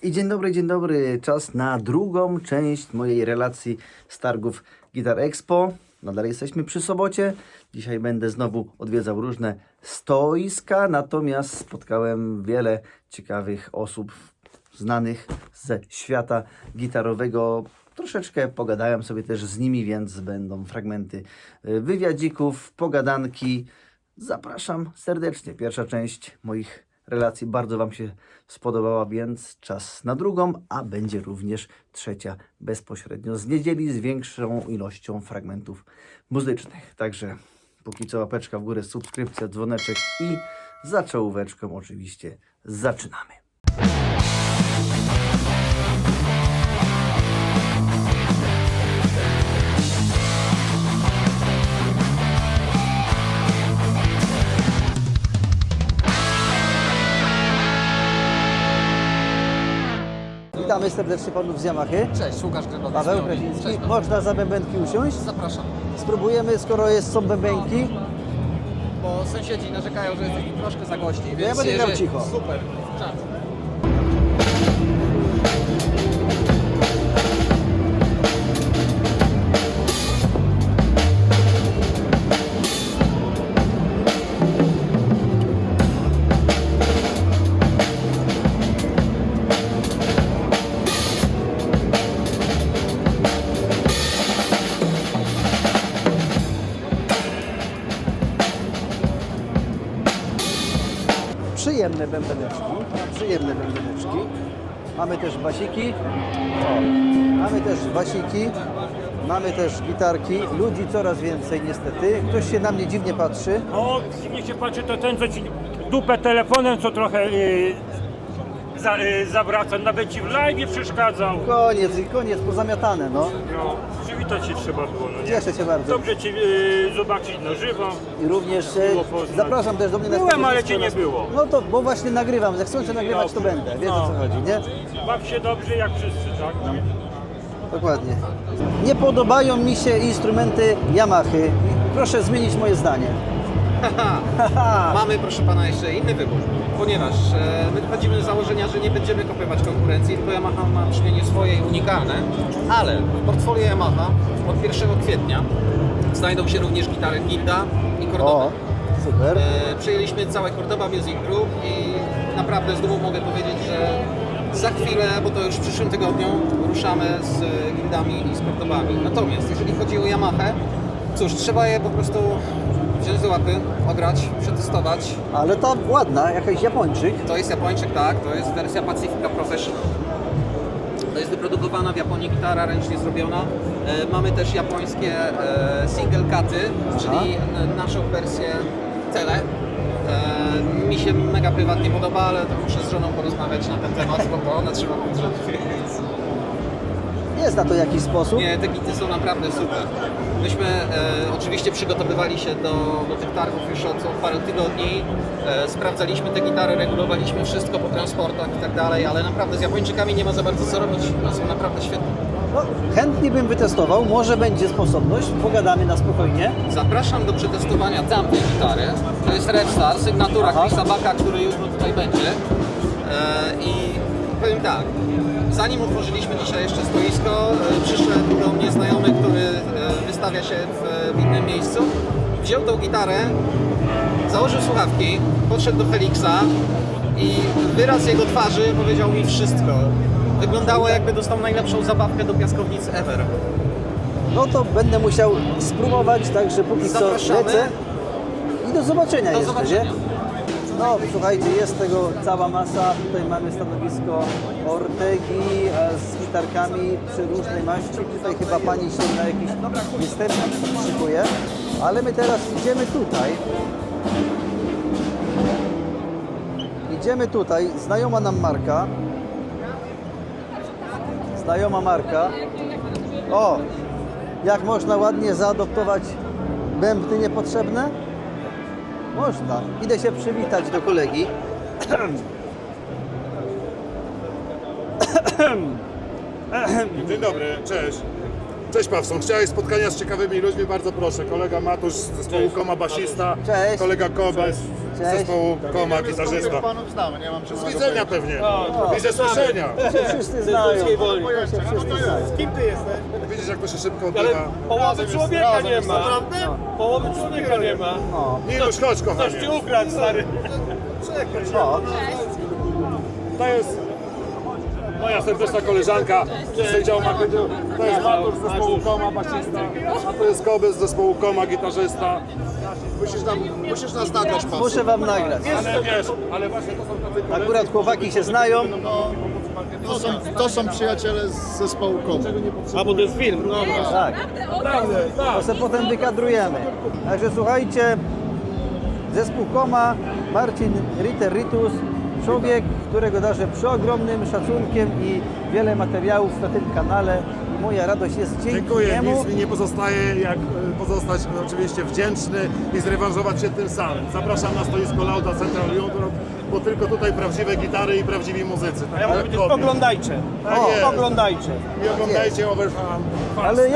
I dzień dobry. Czas na drugą część mojej relacji z targów Guitar Expo. Nadal jesteśmy przy sobocie. Dzisiaj będę znowu odwiedzał różne stoiska, natomiast spotkałem wiele ciekawych osób znanych ze świata gitarowego. Troszeczkę pogadałem sobie też z nimi, więc będą fragmenty wywiadzików, pogadanki. Zapraszam serdecznie. Pierwsza część moich relacji bardzo Wam się spodobała, więc czas na drugą, a będzie również trzecia bezpośrednio z niedzieli z większą ilością fragmentów muzycznych. Także póki co łapeczka w górę, subskrypcja, dzwoneczek i za czołóweczką oczywiście zaczynamy. Witamy serdecznie panów z Yamahy. Cześć, Łukasz Grybowicz. Paweł Kraśnicki. Cześć, Można za bębenki usiąść? zapraszam. Spróbujemy, skoro są bębenki. Bo sąsiedzi narzekają, że jesteś troszkę za głośniej, więc ja będę grał cicho. Super, czas. Przyjemne bębeneczki. Mamy też basiki. Mamy też basiki. Mamy też gitarki. Ludzi coraz więcej niestety. Ktoś się na mnie dziwnie patrzy. O, dziwnie się patrzy, to ten, co ci dupę telefonem, co trochę zawraca, nawet ci w live przeszkadzał. Koniec, pozamiatane, no. No, przywitać się trzeba było, no nie? Cieszę się bardzo. Dobrze cię zobaczyć na żywo. I również Miło poznać. zapraszam też do mnie na Byłem, ale stanowisko. cię nie było. No to, bo właśnie nagrywam. Jak chcę nagrywać, to będę. Wiesz o co chodzi, nie? Baw się dobrze jak wszyscy, tak? Dokładnie. Nie podobają mi się instrumenty Yamahy. Proszę zmienić moje zdanie. Mamy, proszę pana, jeszcze inny wybór, ponieważ my wychodzimy z założenia, że nie będziemy kopiować konkurencji, tylko Yamaha ma brzmienie swoje i unikalne, ale w portfolio Yamaha od 1 kwietnia znajdą się również gitary Gilda i Cordoba. O, super. Przejęliśmy całe Cordoba Music Group i naprawdę z dumą mogę powiedzieć, że za chwilę, bo to już w przyszłym tygodniu, ruszamy z Gildami i z Cordobami. Natomiast jeżeli chodzi o Yamahę, cóż, trzeba je po prostu wziąć do łapy, ograć, przetestować. Ale ta ładna, jakaś Japończyk. To jest Japończyk, tak, to jest wersja Pacifica Professional. To jest wyprodukowana w Japonii gitara, ręcznie zrobiona. Mamy też japońskie single cuty, czyli naszą wersję Tele. Mi się mega prywatnie podoba, ale to muszę z żoną porozmawiać na ten temat, bo ona trzyma kontrolę. Jest na to jakiś sposób. Nie, te gity są naprawdę super. Myśmy oczywiście przygotowywali się do tych targów już od paru tygodni. Sprawdzaliśmy te gitary, regulowaliśmy wszystko po transportach i tak dalej, ale naprawdę z Japończykami nie ma za bardzo co robić. One są naprawdę świetne. No, chętnie bym wytestował, może będzie sposobność, pogadamy na spokojnie. Zapraszam do przetestowania tamtej gitary. To jest Revstar, sygnatura Aha. Chrisa Backa, który jutro tutaj będzie. I powiem tak, zanim otworzyliśmy dzisiaj jeszcze stoisko, przyszedł do mnie znajomy, który wystawia się w innym miejscu. Wziął tą gitarę, założył słuchawki, podszedł do Helixa i wyraz jego twarzy powiedział mi wszystko. Wyglądało, jakby dostał najlepszą zabawkę do piaskownicy ever. No to będę musiał spróbować, także póki co Zapraszamy. lecę. I do zobaczenia Do jeszcze, zobaczenia. nie? No, słuchajcie, jest tego cała masa. Tutaj mamy stanowisko Ortegi z gitarkami przeróżnej maści. Tutaj chyba pani się na jakiś występnik szykuje. Ale my teraz idziemy tutaj. Znajoma nam marka. O, jak można ładnie zaadoptować bębny niepotrzebne? Można. Idę się przywitać do kolegi. Dzień dobry, cześć. Cześć Pawson, chciałeś spotkania z ciekawymi ludźmi, bardzo proszę. Kolega Matusz z zespołu Koma, basista. Cześć. Kolega Kobes z Cześć. zespołu Koma, gitarzysta. Panów znamy, nie mam Z widzenia pewnie i ze słyszenia. Wszyscy znają. Z kim ty jesteś? Widzisz, jak to się szybko Ale odbywa. połowy człowieka nie ma. Połowy człowieka nie ma. Miluś, chodź Ktoś kochanie. ci ukradł, stary. To jest moja serdeczna koleżanka z Wydziału Marketingu. To jest Matusz z zespołu Koma, basista. A to jest Kobes z zespołu Koma, gitarzysta. Musisz nas nagrać, Pan. Muszę wam nagrać. Ale wiesz, ale właśnie to są tacy koledzy. Akurat chłopaki się znają. To są przyjaciele z zespołu KOM. A bo to jest film. Tak. Naprawdę, tak. To se potem wykadrujemy. Także słuchajcie, zespół Koma, Marcin Ritter-Ritus, człowiek, którego darzę przeogromnym szacunkiem i wiele materiałów na tym kanale. I moja radość jest dzięki Dziękuję, niemu. nic mi nie pozostaje jak pozostać oczywiście wdzięczny i zrewanżować się tym samym. Zapraszam na stoisko Lauda Central Europe, bo tylko tutaj prawdziwe gitary i prawdziwi muzycy. Tak Ja mówię, dokładnie. oglądajcie. Tak jest. Oglądajcie. I oglądajcie Overfan. Ale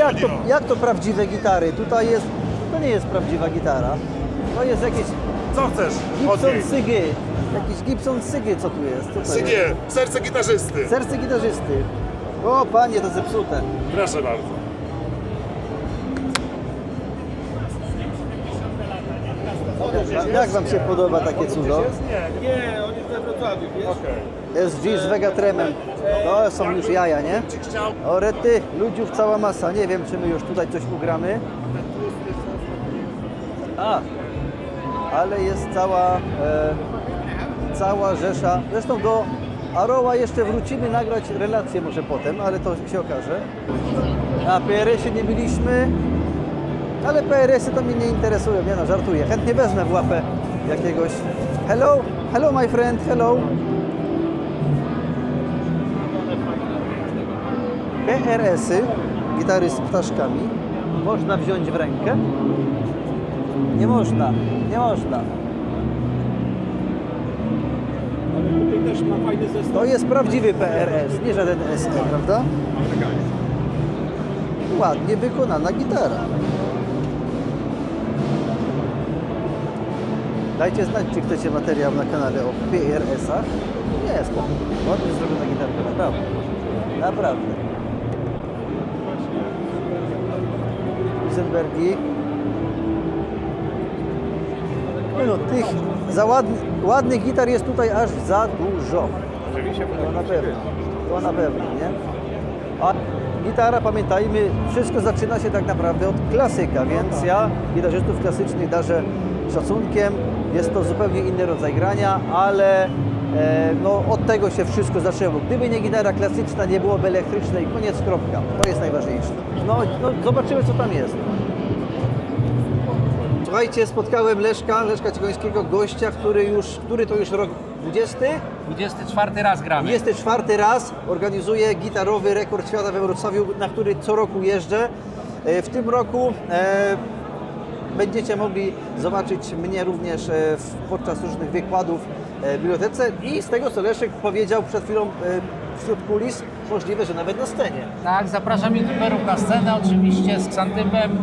jak to prawdziwe gitary? Tutaj jest, to nie jest prawdziwa gitara. To jest jakieś Co chcesz od Gibson niej? Sygy. Jakiś Gibson Sygy, co tu jest? Co to jest? Sygie, serce gitarzysty. Serce gitarzysty. O panie, to zepsute. Proszę bardzo. Jak wam się podoba takie cudo? Nie, on jest we Wrocławiu, wiesz? SG z Vegatremem. To są już jaja, nie? Chciał O rety, ludziów cała masa. Nie wiem, czy my już tutaj coś ugramy. Ale jest cała rzesza. Zresztą do Aroła jeszcze wrócimy nagrać relację może potem, ale to się okaże. A PRS-ie nie byliśmy, ale PRS-y to mnie nie interesują, nie no, żartuję. Chętnie wezmę w łapę jakiegoś. Hello, hello my friend, hello. PRS-y, gitary z ptaszkami, można wziąć w rękę? Nie można, nie można. Tutaj też ma fajny zestaw. To jest prawdziwy PRS, nie żaden SE, prawda? Ładnie wykonana gitara. Dajcie znać, czy chcecie materiał na kanale o PRS-ach. Nie, spoko. Ładnie zrobiona gitarka, naprawdę. Naprawdę. Eisenbergi. No, tych ładnych gitar jest tutaj aż za dużo. To na pewno. To na pewno, nie? A gitara, pamiętajmy, wszystko zaczyna się tak naprawdę od klasyka, więc ja gitarzystów klasycznych darzę szacunkiem. Jest to zupełnie inny rodzaj grania, ale no, od tego się wszystko zaczęło. Gdyby nie gitara klasyczna, nie byłoby elektrycznej, koniec, kropka. To jest najważniejsze. No zobaczymy, co tam jest. Słuchajcie, spotkałem Leszka Ciegońskiego, gościa, który to już rok 20? 24 raz gramy. 24 raz organizuje gitarowy rekord świata we Wrocławiu, na który co roku jeżdżę. W tym roku będziecie mogli zobaczyć mnie również podczas różnych wykładów w bibliotece i z tego, co Leszek powiedział przed chwilą wśród kulis, możliwe, że nawet na scenie. Tak, zapraszam youtuberów na scenę, oczywiście z Ksantybem,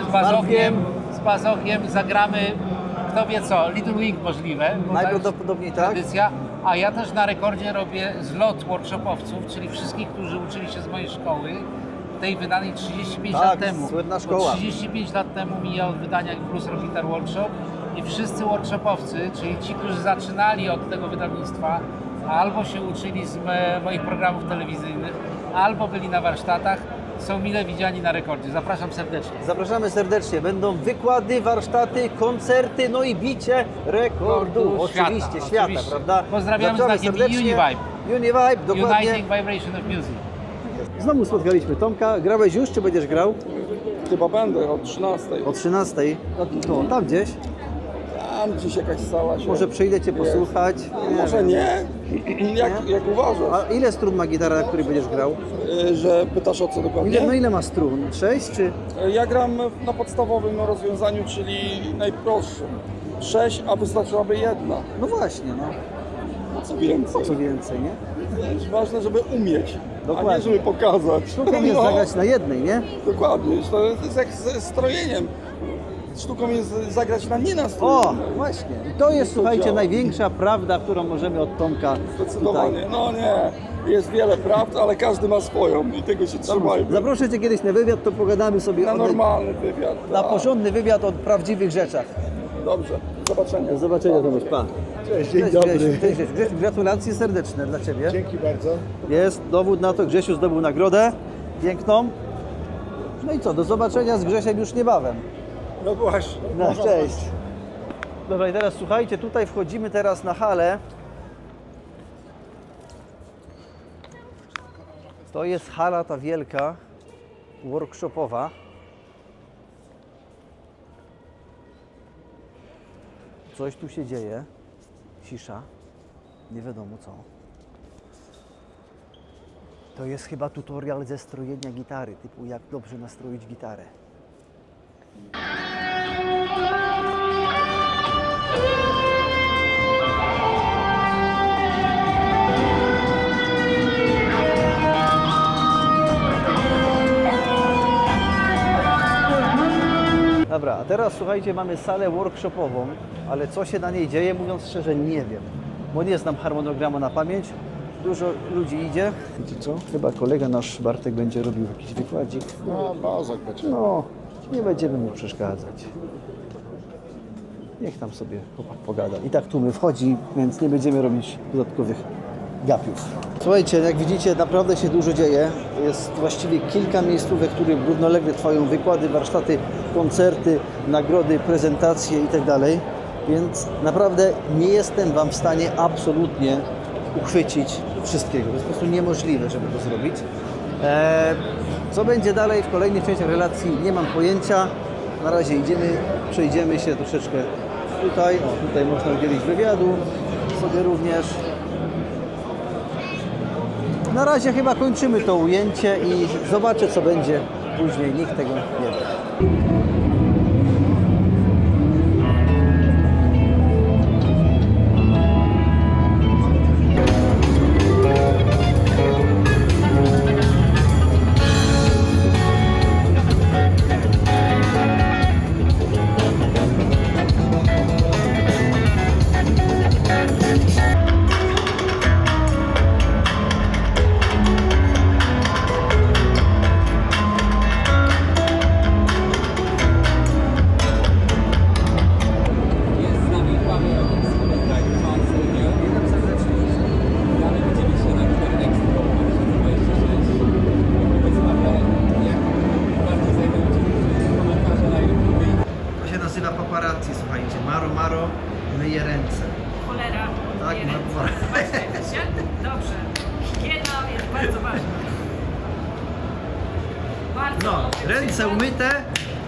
z Bazogiem zagramy, kto wie co, Little Wing możliwe. Bo Najprawdopodobniej to jest tak. tradycja. A ja też na rekordzie robię zlot workshopowców, czyli wszystkich, którzy uczyli się z mojej szkoły, tej wydanej 35 Tak, lat temu. słynna Bo szkoła. 35 lat temu mija od wydania Blues Rock Guitar Workshop i wszyscy workshopowcy, czyli ci, którzy zaczynali od tego wydawnictwa, albo się uczyli z moich programów telewizyjnych, albo byli na warsztatach, są mile widziani na rekordzie. Zapraszam serdecznie. Zapraszamy serdecznie. Będą wykłady, warsztaty, koncerty, no i bicie rekordu. Oczywiście, świata, prawda? Pozdrawiamy Zapraszamy znakiem serdecznie. Univibe. Univibe, dokładnie. Uniting Vibration of Music. Znowu spotkaliśmy Tomka. Grałeś już, czy będziesz grał? Chyba będę od 13. O 13. No, tam gdzieś. Tam gdzieś jakaś sala się... Może przyjdę Cię posłuchać. Może nie? Jak uważasz? A ile strun ma gitara, na której będziesz grał? Że pytasz o co dokładnie? Ile ma strun? 6 czy? Ja gram na podstawowym rozwiązaniu, czyli najprostszym. 6, a wystarczyłaby jedna. No właśnie, no. Co więcej. Co więcej, nie? Wiesz, ważne, żeby umieć, a Dokładnie. nie żeby pokazać. Sztuką jest zagrać na jednej, nie? Dokładnie, to jest jak ze strojeniem. Sztuką jest zagrać na nie na O, strojeniu. właśnie. I to jest, słuchajcie, działa. największa prawda, którą możemy od Tomka Zdecydowanie. tutaj. No nie, jest wiele prawd, ale każdy ma swoją i tego się trzymajmy. Zaproszę Cię kiedyś na wywiad, to pogadamy sobie Na o normalny wywiad. na tak. porządny wywiad o prawdziwych rzeczach. Dobrze, do zobaczenia. Do zobaczenia, Tomasz. Pa. Cześć, Cześć, Grzesiu. Cześć, Grzesiu. Gratulacje serdeczne dla Ciebie. Dzięki bardzo. Jest dowód na to, Grzesiu zdobył nagrodę piękną. No i co, do zobaczenia z Grzesiem już niebawem. No właśnie. No, cześć. Dobra, i teraz słuchajcie, tutaj wchodzimy teraz na halę. To jest hala ta wielka, workshopowa. Coś tu się dzieje. Cisza. Nie wiadomo co. To jest chyba tutorial ze strojenia gitary, typu jak dobrze nastroić gitarę. Dobra, a teraz słuchajcie, mamy salę workshopową, ale co się na niej dzieje, mówiąc szczerze, nie wiem. Bo nie znam harmonogramu na pamięć. Dużo ludzi idzie. Wiecie co? Chyba kolega nasz Bartek będzie robił jakiś wykładzik. No, bazak będzie. No, nie będziemy mu przeszkadzać. Niech tam sobie chłopak pogada. I tak tłumy wchodzi, więc nie będziemy robić dodatkowych gapiów. Słuchajcie, jak widzicie, naprawdę się dużo dzieje. Jest właściwie kilka miejscówek, które równolegle trwają wykłady, warsztaty, koncerty, nagrody, prezentacje itd. Więc naprawdę nie jestem Wam w stanie absolutnie uchwycić wszystkiego. To jest po prostu niemożliwe, żeby to zrobić. Co będzie dalej w kolejnych częściach relacji, nie mam pojęcia. Na razie idziemy, przejdziemy się troszeczkę tutaj. O, tutaj można udzielić wywiadu sobie również. Na razie chyba kończymy to ujęcie i zobaczę, co będzie później. Nikt tego nie wie. Jest z nami Paweł Fan Studio. Mamy widzimy się na Gitar Expo 2026. Powiedz Paweł, jak bardzo zajmują Cię komentarze na YouTube. To się nazywa paparazzi, słuchajcie. Maro, Maro myje ręce. Cholera, Tak, nie no, ręce. Maro. Zobaczcie się. Dobrze. Higiena jest bardzo ważna. Bardzo No, lubię ręce przykład. umyte,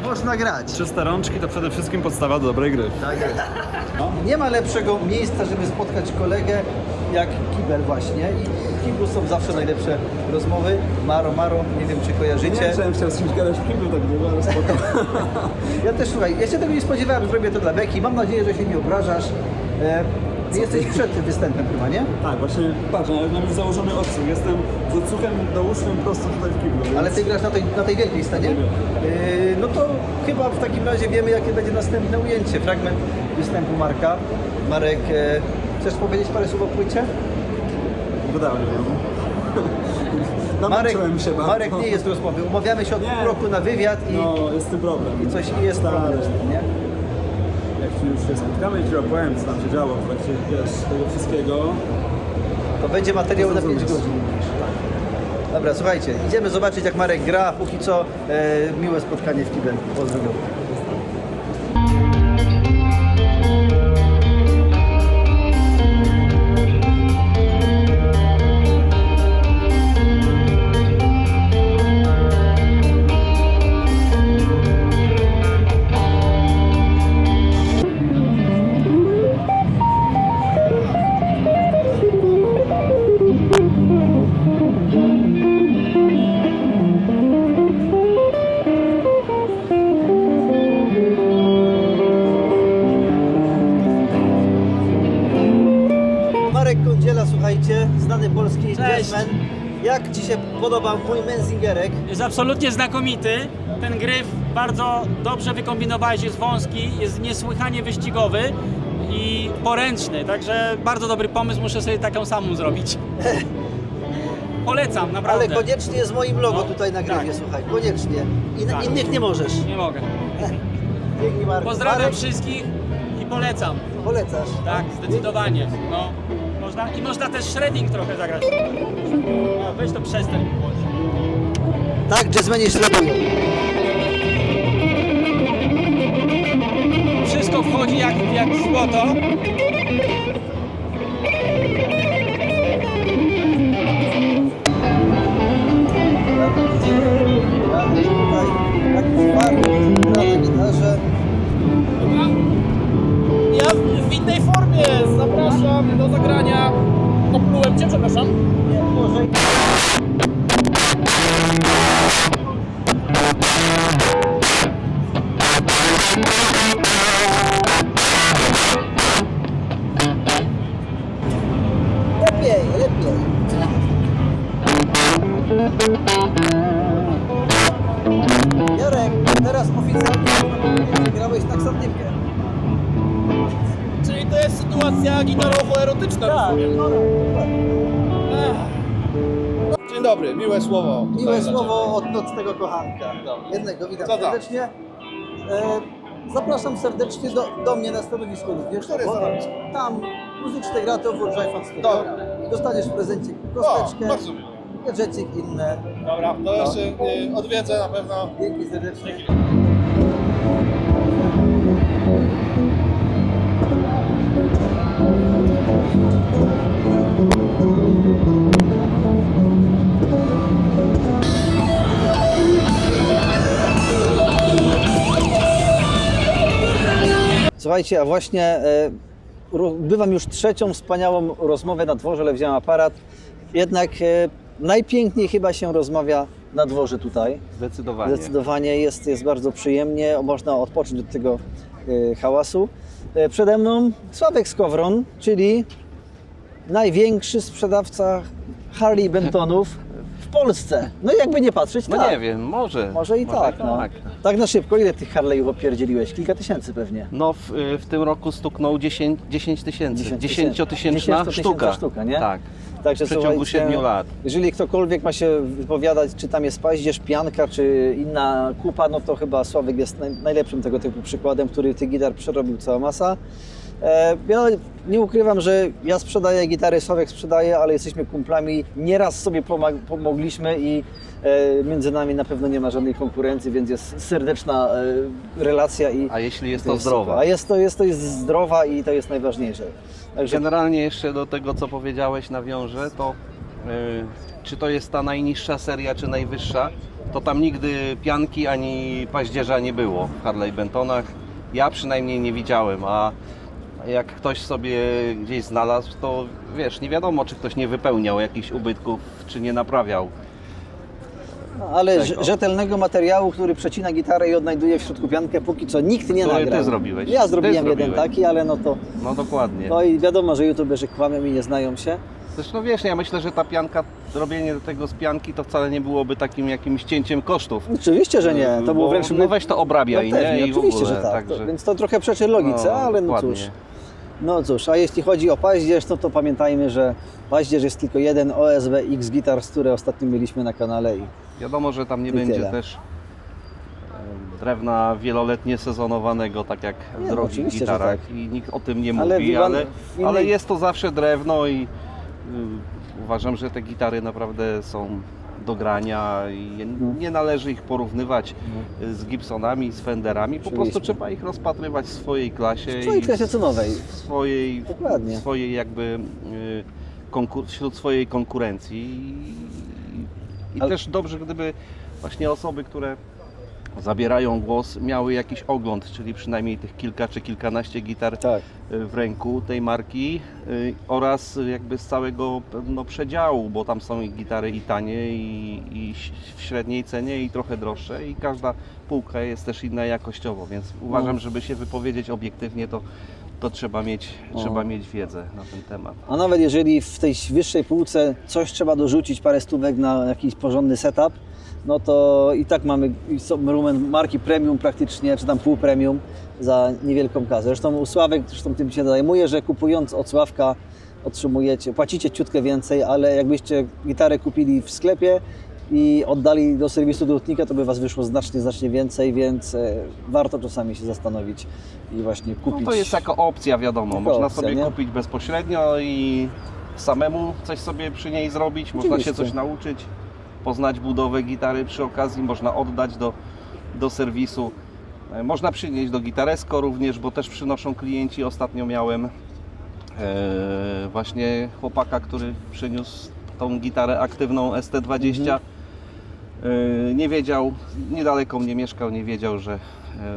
można grać. Czyste rączki to przede wszystkim podstawa do dobrej gry. Tak jest. Nie ma lepszego miejsca, żeby spotkać kolegę jak kibel właśnie. I w kiblu są zawsze najlepsze rozmowy. Maro, Maro, nie wiem czy kojarzycie. chciał z kimś gadać w kiblu tak długo, ale spoko. Ja też, słuchaj, ja się tego nie spodziewałem, że zrobię to dla Beki. Mam nadzieję, że się nie obrażasz. Jesteś przed tym występem chyba, nie? Tak, właśnie patrz, nawet mam już założony odsłuch. Jestem z odsłuchem dołóżnym prosto tutaj w kiblu. Ale ty grasz na tej wielkiej scenie? No to chyba w takim razie wiemy, jakie będzie następne ujęcie. Fragment występu Marka. Marek, chcesz powiedzieć parę słów o płycie? Wydało mi się. Marek, Namęczyłem się bardzo. Marek nie jest rozmowy. Umawiamy się od Nie. pół roku na wywiad i, No, jest z tym problem. i coś jest Starałem problem, się. nie? Jak już się spotkamy i ci opowiem, co tam się działo w trakcie tego wszystkiego. To będzie materiał na 5 Zrozumiesz. godzin. Dobra, słuchajcie, idziemy zobaczyć jak Marek gra. Póki co miłe spotkanie w Kibel. Pozdrawiam. Men. Jak Ci się podoba mój Menzingerek? Jest absolutnie znakomity. Ten gryf bardzo dobrze wykombinowałeś, jest wąski, jest niesłychanie wyścigowy i poręczny, także bardzo dobry pomysł, muszę sobie taką samą zrobić. Polecam, naprawdę. Ale koniecznie z moim logo No, tutaj na gryfie, tak. słuchaj, koniecznie. Tak. Innych nie możesz. Nie mogę. Dzięki Marek. Pozdrawiam Marek, wszystkich i polecam. polecasz. Tak, zdecydowanie. No, można też shredding trochę zagrać. No, weź to przestań. Tak, jazzmeni śledują. Wszystko wchodzi jak złoto. Tutaj jakiś Marek gra na gitarze. Ja w innej formie zapraszam do zagrania. Oplułem Cię, przepraszam. Nie, może... Lepiej. Jarek, teraz oficjalnie grałeś na ksantynkę. Czyli to jest sytuacja gitarowo-erotyczna, rozumiem. Dzień dobry, miłe słowo. tutaj Miłe dla słowo od nocnego kochanka. Jednego witam Co tam? serdecznie. Zapraszam serdecznie do mnie na stanowisko również. Które bo stanowisko? Tam muzyczne graty Overdrive Fan Studio. Dobra. Dostaniesz w prezencie Ciebie. kosteczkę, O, bardzo miło. gadżecik inne. Dobra, to jeszcze odwiedzę na pewno. Dzięki serdecznie. Słuchajcie, a właśnie bywam już trzecią wspaniałą rozmowę na dworze, ale wziąłem aparat. Jednak najpiękniej chyba się rozmawia na dworze tutaj. Zdecydowanie. Zdecydowanie jest bardzo przyjemnie, można odpocząć od tego hałasu. Przede mną Sławek Skowron, czyli największy sprzedawca Harley Bentonów w Polsce. No i jakby nie patrzeć, No tak. nie wiem, może. Może i tak, no. tak. Tak na szybko, ile tych Harley'ów opierdzieliłeś? Kilka tysięcy pewnie. No w tym roku stuknął 10 tysięcy. 10-tysięczna sztuka. nie? Tak. Także W przeciągu słuchajcie, 7 lat. Jeżeli ktokolwiek ma się wypowiadać, czy tam jest paździerz, pianka, czy inna kupa, no to chyba Sławek jest najlepszym tego typu przykładem, który tych gitar przerobił cała masa. Ja nie ukrywam, że ja sprzedaję gitary, Sławek sprzedaje, ale jesteśmy kumplami. Nieraz sobie pomogliśmy i między nami na pewno nie ma żadnej konkurencji, więc jest serdeczna relacja. A jeśli jest to super. zdrowa? A jest zdrowa i to jest najważniejsze. Także Generalnie jeszcze do tego, co powiedziałeś, nawiążę, to czy to jest ta najniższa seria, czy najwyższa, to tam nigdy pianki ani paździerza nie było w Harley Bentonach. Ja przynajmniej nie widziałem, a jak ktoś sobie gdzieś znalazł, to wiesz, nie wiadomo, czy ktoś nie wypełniał jakichś ubytków, czy nie naprawiał. ale tego. rzetelnego materiału, który przecina gitarę i odnajduje w środku piankę, póki co nikt nie Który nagrał. ty zrobiłeś. Ja Ty zrobiłem jeden zrobiłeś. taki, ale no to... No dokładnie. No i wiadomo, że youtuberzy kłamią i nie znają się. Zresztą wiesz, ja myślę, że ta pianka, robienie tego z pianki to wcale nie byłoby takim jakimś cięciem kosztów. Oczywiście, że nie. To było Bo, wręcz... no weź to obrabiaj, no nie? pewnie, I w oczywiście, ogóle, że tak. także- Więc to trochę przeczy logice, No, ale no dokładnie. cóż. No cóż, a jeśli chodzi o paździerz, to pamiętajmy, że paździerz jest tylko jeden OSB X Guitars, które ostatnio mieliśmy na kanale i Wiadomo, że tam nie I będzie tyle. też drewna wieloletnie sezonowanego, tak jak w Nie, no drogich oczywiście, że gitarach tak. i nikt o tym nie Ale mówi, w ale innej- jest to zawsze drewno i uważam, że te gitary naprawdę są do grania i nie należy ich porównywać z Gibsonami, z Fenderami, po prostu Oczywiście. trzeba ich rozpatrywać w swojej klasie w swojej i klasie cenowej. w swojej, Dokładnie. swojej jakby wśród swojej konkurencji i Ale- też dobrze, gdyby właśnie osoby, które zabierają głos, miały jakiś ogląd, czyli przynajmniej tych kilka czy kilkanaście gitar Tak. w ręku tej marki oraz jakby z całego przedziału, bo tam są i gitary i tanie i w średniej cenie i trochę droższe i każda półka jest też inna jakościowo, więc uważam, żeby się wypowiedzieć obiektywnie, to to trzeba mieć wiedzę na ten temat. A nawet jeżeli w tej wyższej półce coś trzeba dorzucić, parę stówek na jakiś porządny setup, no to i tak mamy submonument marki premium praktycznie, czy tam pół premium za niewielką kasę. Zresztą Sławek tym się zajmuje, że kupując od Sławka płacicie ciutkę więcej, ale jakbyście gitarę kupili w sklepie i oddali do serwisu do lutnika, to by Was wyszło znacznie więcej, więc warto czasami się zastanowić i właśnie kupić. No to jest jako opcja, wiadomo. Jako Można opcja, sobie nie? kupić bezpośrednio i samemu coś sobie przy niej zrobić. Można się Oczywiście. coś nauczyć, poznać budowę gitary przy okazji, można oddać do serwisu. Można przynieść do Gitaresco również, bo też przynoszą klienci. Ostatnio miałem właśnie chłopaka, który przyniósł tą gitarę aktywną ST20. Nie wiedział, niedaleko mnie mieszkał, nie wiedział, że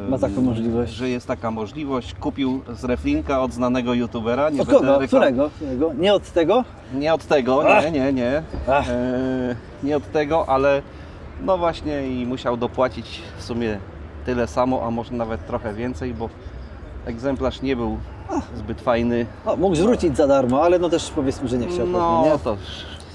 Ma taką możliwość. Że jest taka możliwość. Kupił z reflinka od znanego youtubera. Nie Od kogo? będę Którego? Nie od tego? Nie od tego, nie. Nie od tego, ale no właśnie i musiał dopłacić w sumie tyle samo, a może nawet trochę więcej, bo egzemplarz nie był zbyt fajny. No, mógł zwrócić za darmo, ale no też powiedzmy, że nie chciał. No pewnie, nie? to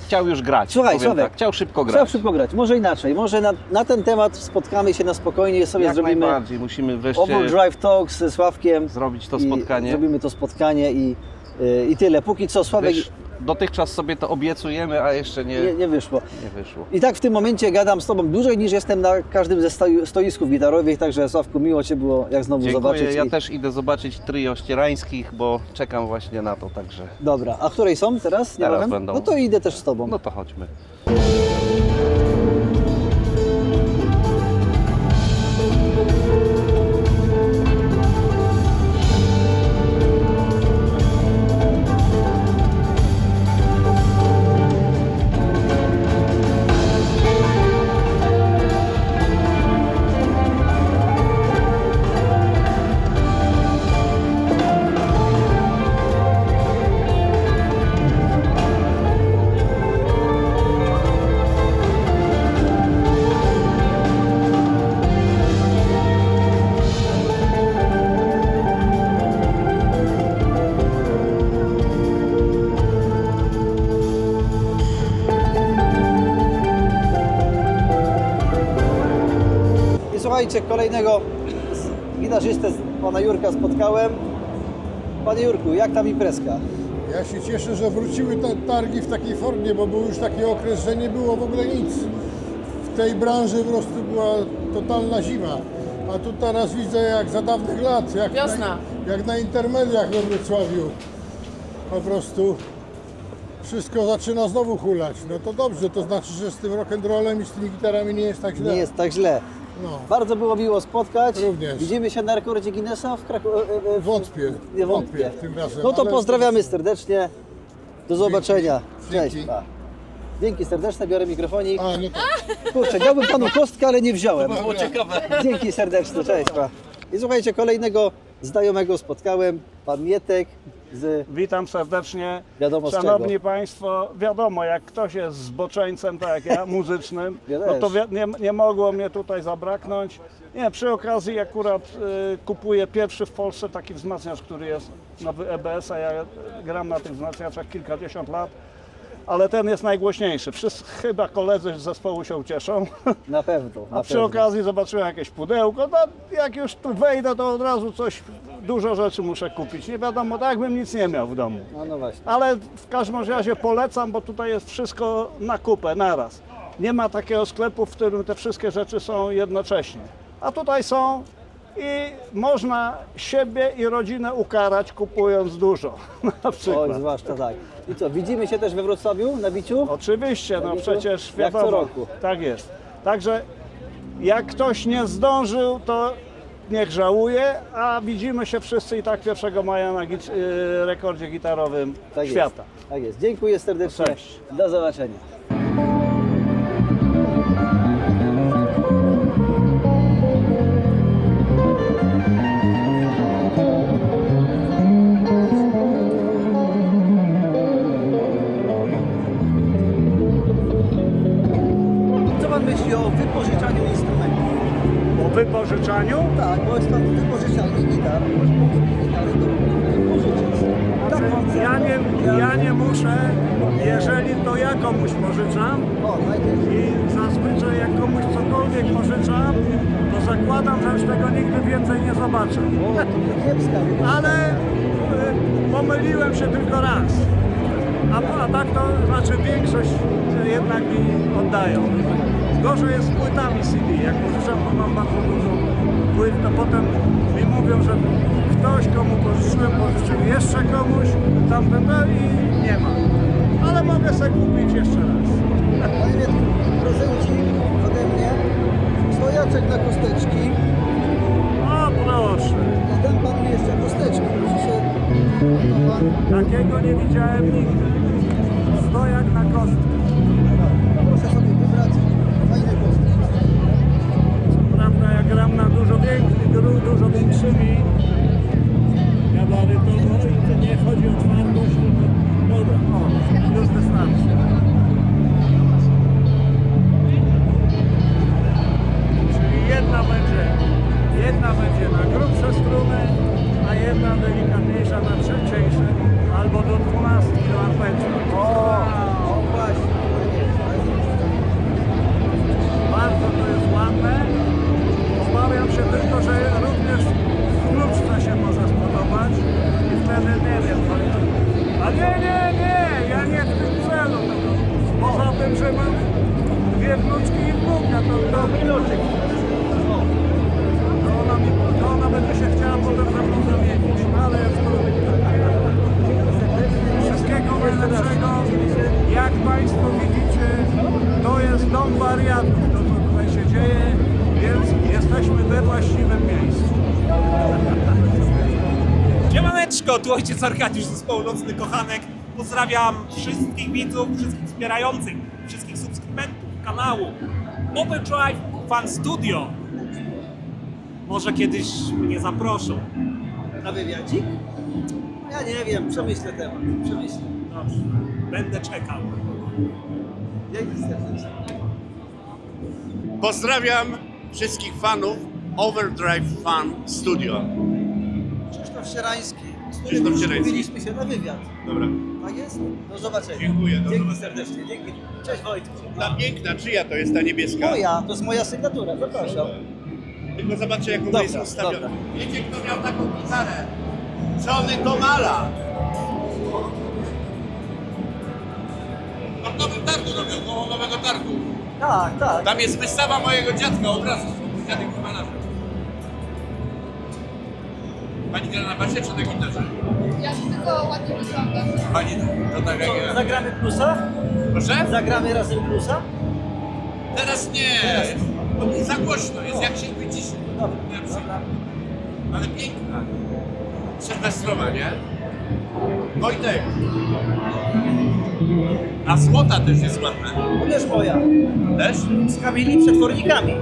chciał już grać. Słuchaj, powiem Sławek, tak. Chciał szybko grać. Chciał szybko grać, może inaczej, może na ten temat spotkamy się na spokojnie, sobie Jak zrobimy najbardziej, musimy wreszcie Overdrive Talks ze Sławkiem. zrobić to i spotkanie. Zrobimy to spotkanie i tyle. Póki co Sławek Wiesz, dotychczas sobie to obiecujemy, a jeszcze nie wyszło. nie wyszło. I tak w tym momencie gadam z Tobą dłużej niż jestem na każdym ze stoisków gitarowych, także Sławku, miło Cię było jak znowu Dziękuję, zobaczyć. ja też idę zobaczyć trio ścierańskich, bo czekam właśnie na to, także Dobra, a której są teraz? Teraz Niebawem? będą. No to idę też z Tobą. no to chodźmy. I słuchajcie, kolejnego gitarzystę, pana Jurka spotkałem. Panie Jurku, jak tam imprezka? Ja się cieszę, że wróciły te targi w takiej formie, bo był już taki okres, że nie było w ogóle nic. W tej branży po prostu była totalna zima. A tu teraz widzę jak za dawnych lat, jak na intermediach we Wrocławiu. Po prostu wszystko zaczyna znowu hulać. No to dobrze, to znaczy, że z tym rock'n'rollem i z tymi gitarami nie jest tak źle. Nie jest tak źle. No. Bardzo było miło spotkać. Również. Widzimy się na rekordzie Guinnessa w Krakowie. Wątpię, Nie wątpię tym razem. No to ale- pozdrawiamy serdecznie. Do zobaczenia. Cześć. Dzięki. Pa. Dzięki serdeczne, biorę mikrofonik. A, no tak. Kurczę, dałbym panu kostkę, ale nie wziąłem. Było ciekawe. Dzięki serdeczne, cześć. Pa. I słuchajcie, kolejnego znajomego spotkałem, pan Mietek z Witam serdecznie. wiadomo z Szanowni czego. Państwo, wiadomo, jak ktoś jest zboczeńcem, tak jak ja, muzycznym, Ja no też. to nie mogło mnie tutaj zabraknąć. Nie, przy okazji akurat kupuję pierwszy w Polsce taki wzmacniacz, który jest nowy EBS, a ja gram na tych wzmacniaczach kilkadziesiąt lat, ale ten jest najgłośniejszy. Wszyscy chyba koledzy z zespołu się ucieszą. Na pewno. A przy okazji zobaczyłem jakieś pudełko, no jak już tu wejdę, to od razu dużo rzeczy muszę kupić. Nie wiadomo, tak jakbym nic nie miał w domu. No właśnie. Ale w każdym razie polecam, bo tutaj jest wszystko na kupę, naraz. Nie ma takiego sklepu, w którym te wszystkie rzeczy są jednocześnie. A tutaj są i można siebie i rodzinę ukarać kupując dużo, na przykład. Oj, zwłaszcza tak. I co, widzimy się też we Wrocławiu na biciu? Oczywiście, no Widzisz? przecież Jak co wiadomo. roku. Tak jest. Także jak ktoś nie zdążył, to niech żałuje, a widzimy się wszyscy i tak 1 maja na rekordzie gitarowym Tak świata. Jest. Tak jest. Dziękuję serdecznie. Cześć. Do zobaczenia. Co pan myśli o wypożyczaniu instrumentów? O wypożyczaniu? Tak, bo jest pan wypożyczalny gitar. Gitary do Ja nie muszę, jeżeli to ja komuś pożyczam i zazwyczaj jak komuś cokolwiek pożyczam, to zakładam, że już tego nigdy więcej nie zobaczę. Ale pomyliłem się tylko raz. A tak to znaczy większość jednak mi oddają. Gorzej jest z płytami CD. Jak pożyczam, to mam bardzo dużo płyt, to potem mi mówią, że ktoś, komu pożyczyłem, pożyczył jeszcze komuś, tamten i nie ma. Ale mogę sobie kupić jeszcze raz. Panie Mietku, prezencik ode mnie, stojaczek na kosteczki. O proszę. I dam panu jeszcze kosteczki, proszę się... Takiego nie widziałem nigdy. Stojak na kostkę. Proszę sobie wybrać fajne kostki. Co prawda ja gram na dużo większymi gabarytowo i to nie chodzi o twardość, tylko dobra, o, już wystarczy. Czyli jedna będzie na grubsze struny, a jedna delikatniejsza na cieńsze, albo do 12 do arpeggiu. O właśnie. Bardzo to jest ładne. Obawiam się tylko, że również w kluczce się może spodobać i wtedy nie wiem. A nie, ja nie w tym celu. Poza tym, że mam dwie wnuczki i wnuka, to minucik. To ona będzie się chciała potem ze mną zamienić, ale jest wszystkiego najlepszego. Jak Państwo widzicie, to jest dom wariatów, to co tutaj się dzieje, więc jesteśmy we właściwym miejscu. Siemaneczko, tu ojciec Arkadiusz z zespołu Nocny Kochanek. Pozdrawiam wszystkich widzów, wszystkich wspierających, wszystkich subskrybentów kanału Overdrive Fan Studio. Może kiedyś mnie zaproszą. Na wywiadzik? Ja nie wiem, przemyślę temat. Przemyślę. Dobrze, będę czekał. Dzięki serdecznie. Pozdrawiam wszystkich fanów Overdrive Fan Studio. Krzysztof Sierański, z którym Krzysztof już Sierański. umówiliśmy się na wywiad. Dobra. Tak jest? Do zobaczenia. Dziękuję, do Dzięki zobaczenia. serdecznie, dzięki. Cześć Wojtku. Ta piękna, czyja to jest ta niebieska? Moja, to jest moja sygnatura, zapraszam. Tylko zobaczę, jak ona Dobra, jest ustawiona. dobra. Wiecie, kto miał taką gitarę? Johnny Tomala. W Nowym Targu robił, koło Nowego Targu. Tak, tak. Tam jest wystawa mojego dziadka, obrazu. Mój dziadek był malarzem. Pani gra na basie czy na gitarze? Ja się tylko ładnie wyglądam. Pani to tak jak ja. Zagramy plusa? Proszę? Zagramy razem plusa? Teraz nie. Bo za głośno jest, jak się wyciszy. Dobra, Lepsze. dobra. Ale piękna. Sylwestrowa, nie? Wojtek. A złota też jest ładna. To też moja. Też? Z Kamili przetwornikami.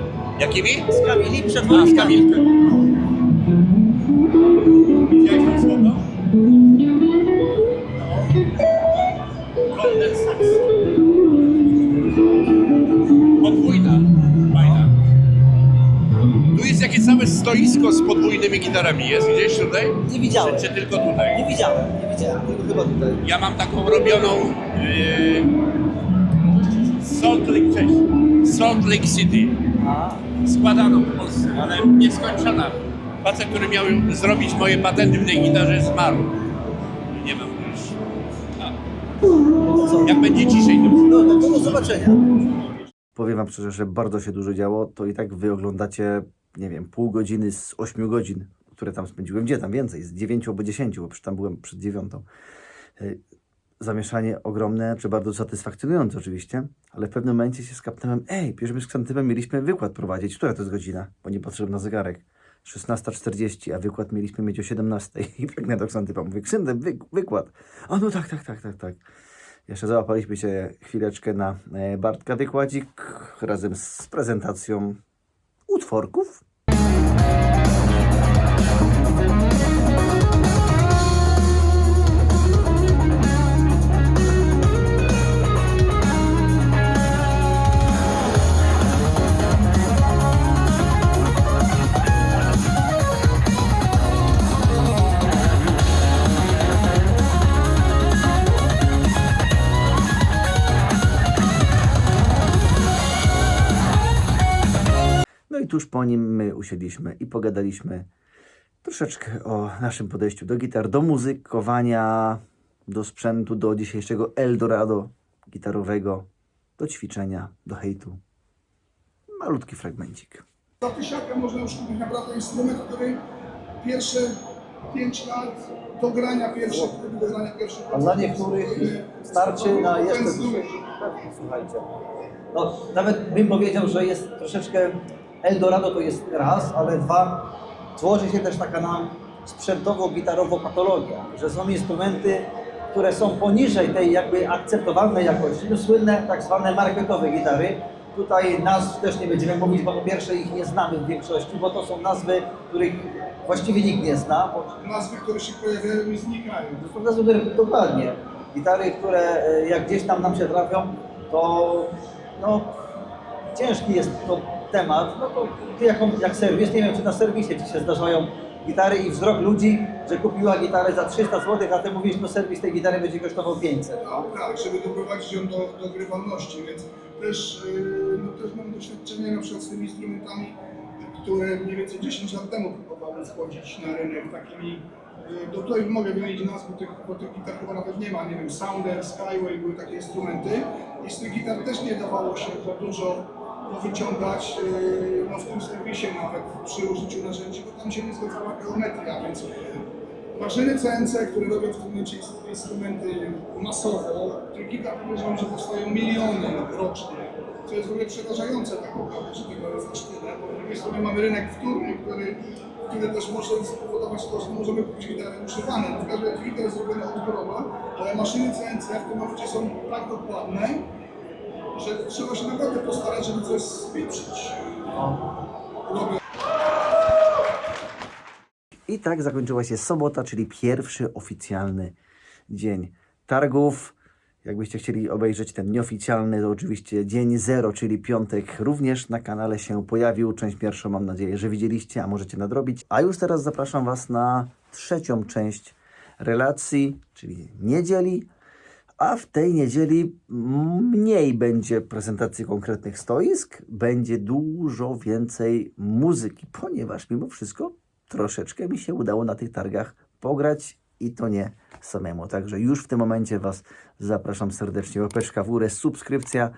Jakimi? Z Kamili A, z przetwornikami. Kamilkę. Widziałeś to złoto? Golden Sachs. Podwójna. Fajna. Tu jest jakieś całe stoisko z podwójnymi gitarami. Jest gdzieś tutaj? Nie widziałem. Czy tylko tutaj? Nie widziałem, tylko chyba tutaj. Ja mam taką robioną Salt Lake City. A, Składaną w Polsce, ale nieskończona. Facet, który miał zrobić moje patenty w tej gitarze, zmarł. Nie mam już. Jak będzie ciszej, to do zobaczenia. Powiem wam szczerze, że bardzo się dużo działo, to i tak wy oglądacie, nie wiem, pół godziny z 8 godzin, które tam spędziłem. Gdzie tam więcej? Z 9 albo 10, bo przecież tam byłem przed 9. Zamieszanie ogromne, czy bardzo satysfakcjonujące oczywiście, ale w pewnym momencie się skapnąłem, przecież my z Ksantypem mieliśmy wykład prowadzić. Która to jest godzina? Bo nie patrzyłem na zegarek. 16:40, a wykład mieliśmy mieć o 17:00. I biegnę do Ksantypa, mówię, Ksyndep, wykład. A no tak. Jeszcze załapaliśmy się chwileczkę na Bartka wykładzik razem z prezentacją utworków. tuż po nim my usiedliśmy i pogadaliśmy troszeczkę o naszym podejściu do gitar, do muzykowania, do sprzętu, do dzisiejszego Eldorado gitarowego, do ćwiczenia, do hejtu. Malutki fragmencik. Za tysiaka można już kupić naprawdę instrument, który pierwsze 5 lat do grania pierwszych, A dla niektórych starczy na jeszcze dłużej. Słuchajcie, no, nawet bym powiedział, że jest troszeczkę Eldorado to jest raz, ale dwa, tworzy się też taka nam sprzętowo-gitarowo patologia, że są instrumenty, które są poniżej tej jakby akceptowalnej jakości, no, słynne tak zwane marketowe gitary. Tutaj nazw też nie będziemy mówić, bo po pierwsze ich nie znamy w większości, bo to są nazwy, których właściwie nikt nie zna. Nazwy, które się pojawiają i znikają. To są nazwy, które dokładnie. Gitary, które jak gdzieś tam nam się trafią, to no, ciężki jest to temat. No to ty jak serwis, nie wiem czy na serwisie ci się zdarzają gitary i wzrok ludzi, że kupiła gitarę za 300 zł, a ty mówisz, no serwis tej gitary będzie kosztował 500. No? Tak, żeby doprowadzić ją do grywalności, więc też mam doświadczenie na przykład z tymi instrumentami, które mniej więcej 10 lat temu próbowałem schodzić na rynek takimi, tutaj mogę wymienić nazwy, bo tych gitar chyba nawet nie ma, nie wiem, Sounder, Skyway, były takie instrumenty i z tych gitar też nie dawało się za dużo wyciągać, no w tym serwisie nawet przy użyciu narzędzi, bo tam się nie zgadzała geometria, więc maszyny CNC, które robią w tym momencie instrumenty masowo, tych gitar podejrzewam, że powstają miliony rocznie, co jest w ogóle przerażające tak naprawdę, że tego jest aż tyle, bo z drugiej strony mamy rynek wtórny, który też może spowodować to, że możemy kupić gitary używane. Na przykład gitara jest zrobiona odbiorowa, ale maszyny CNC w tym momencie są tak dokładne, że trzeba się naprawdę postarać, żeby coś spieprzyć. I tak zakończyła się sobota, czyli pierwszy oficjalny dzień targów. Jakbyście chcieli obejrzeć ten nieoficjalny, to oczywiście dzień 0, czyli piątek, również na kanale się pojawił. Część pierwszą mam nadzieję, że widzieliście, a możecie nadrobić. A już teraz zapraszam Was na trzecią część relacji, czyli niedzieli. A w tej niedzieli mniej będzie prezentacji konkretnych stoisk, będzie dużo więcej muzyki, ponieważ mimo wszystko troszeczkę mi się udało na tych targach pograć i to nie samemu. Także już w tym momencie Was zapraszam serdecznie. Łapeczka w górę, subskrypcja,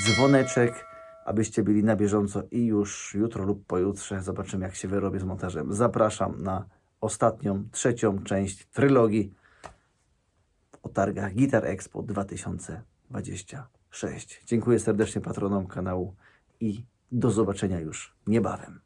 dzwoneczek, abyście byli na bieżąco i już jutro lub pojutrze zobaczymy, jak się wyrobię z montażem. Zapraszam na ostatnią, trzecią część trylogii o targach Guitar Expo 2026. Dziękuję serdecznie patronom kanału i do zobaczenia już niebawem.